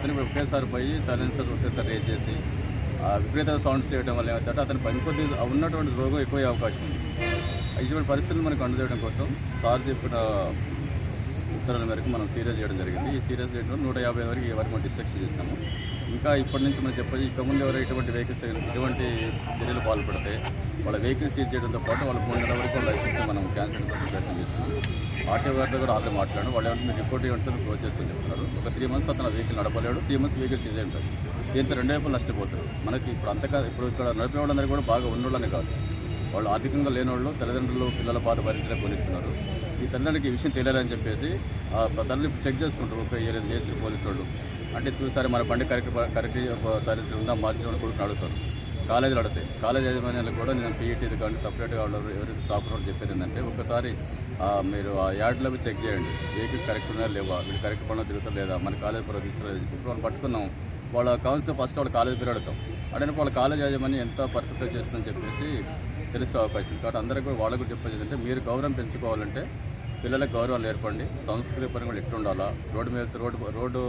పోతే ఒకేసారి పోయి సైలెన్సర్ ఒకేసారి రేజ్ చేసి విపరీతంగా సౌండ్స్ చేయడం వల్ల ఏమవుతుందంటే అతను ఇంకొద్ది ఉన్నటువంటి రోగం ఎక్కువ అవకాశం ఉంది. ఇటువంటి పరిస్థితులు మనకు అందజేయడం కోసం సార్ చెప్పిన ఉత్తర్వుల మేరకు మనం సీరియస్ చేయడం జరిగింది. ఈ సీరియస్ చేయడంలో 150 వరకు ఎవరికి మనం డిస్ట్రక్షన్ చేసినాము. ఇంకా ఇప్పటి నుంచి మనం చెప్పేది ఇక ముందు ఎవరు ఇటువంటి వెహికల్స్ ఇటువంటి చర్యలు పాల్పడితే వాళ్ళ వెహికల్స్ సీజ్ చేయడంతో పాటు వాళ్ళ 3 నెలల వరకు లైసెన్స్ మనం క్యాన్సిల్ కోసం ప్రయత్నం చేస్తున్నాం. ఆర్టీఓ గారితో కూడా ఆల్రెడీ మాట్లాడాను. వాళ్ళు ఏమంటే మీరు రిపోర్ట్ ఇవ్వండి క్లోజ్ చేస్తూ చెప్తున్నారు. ఒక 3 మంత్స్ అతను వెహికల్ నడపలేడు, 3 మంత్స్ వెహికల్ సీజ్ అయి ఉంటుంది. దీంతో 2 వైపులు నష్టపోతారు. మనకి ఇప్పుడు ఇప్పుడు ఇక్కడ నడిపే వాళ్ళందరూ కూడా బాగా ఉన్నోళ్ళని కాదు, వాళ్ళు ఆర్థికంగా లేని వాళ్ళు తల్లిదండ్రులు పిల్లల బాధ భరించలేక పోలీస్తున్నారు. ఈ తల్లిదండ్రులకి ఈ విషయం తెలియాలని చెప్పేసి ఆ తల్లి చెక్ చేసుకుంటారు. ఒక ఏరియా చేసి పోలీసు వాళ్ళు అంటే చూసారు మన బండి కరెక్ట్ సైలెన్స్ ఉందా మార్చిన కొడుకుని అడుగుతారు. కాలేజీలు అడితే కాలేజ్ యాజమాన్యాలకు కూడా నేను పీఈటీ కానీ సపరేట్గా వాళ్ళు ఎవరైతే షాప్ రోడ్ చెప్పేది ఏంటంటే ఒకసారి మీరు ఆ యార్డ్లో చెక్ చేయండి, వెహికల్స్ కరెక్ట్ ఉన్నాయా లేవా, వీళ్ళు కరెక్ట్ పనులు తిరుగుతా లేదా, మన కాలేజ్ పనులు తీసుకురాలేదు. ఇప్పుడు వాళ్ళు పట్టుకున్నాం, వాళ్ళ కౌన్సిల్ ఫస్ట్ వాళ్ళ కాలేజ్ పేరు అడుగుతాం. అడిగిన వాళ్ళ కాలేజ్ యాజమాన్యం ఎంత పర్ఫెక్ట్గా చేస్తుందని చెప్పేసి తెలిసే అవకాశం. కాబట్టి అందరికీ కూడా వాళ్ళకు కూడా చెప్పేది ఏంటంటే మీరు గౌరవం పెంచుకోవాలంటే పిల్లలకు గౌరవాలు ఏర్పడండి, సంస్కృతి పరంగా ఎట్లా ఉండాలా, రోడ్డు మీద రోడ్డు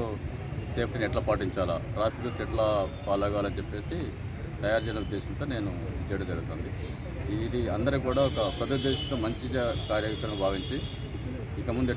సేఫ్టీని ఎట్లా పాటించాలా, ట్రాఫిక్ రూల్స్ ఎట్లా ఫాలో అవ్వాలని చెప్పేసి తయారు చేయడం ఉద్దేశంతో నేను చేయడం జరుగుతుంది. ఇది అందరూ కూడా ఒక సదుద్దేశంతో మంచి కార్యక్రమం భావించి ఇక ముందు